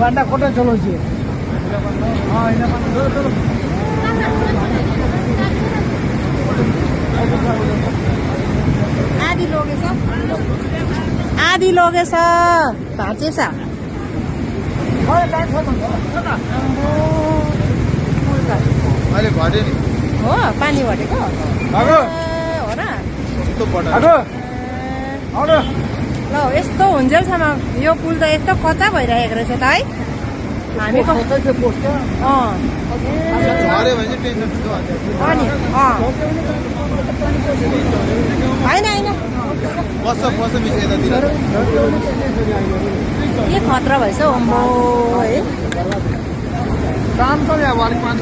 बाटा कोटा चलाउँछु आधी लगेछ भाँचेछ अहिले घट्यो नि हो पानी घटेको हो र ल यस्तो हुन्जेलसम्म यो पुल त यस्तो कच्चा भइरहेको रहेछ त है हामी झऱ्यो भने चाहिँ टेन्सन अनि होइन होइन बस्छ मिस यतातिर के खतरा भएछ हौ अम्बो है काम छ नि अब अलिक पानी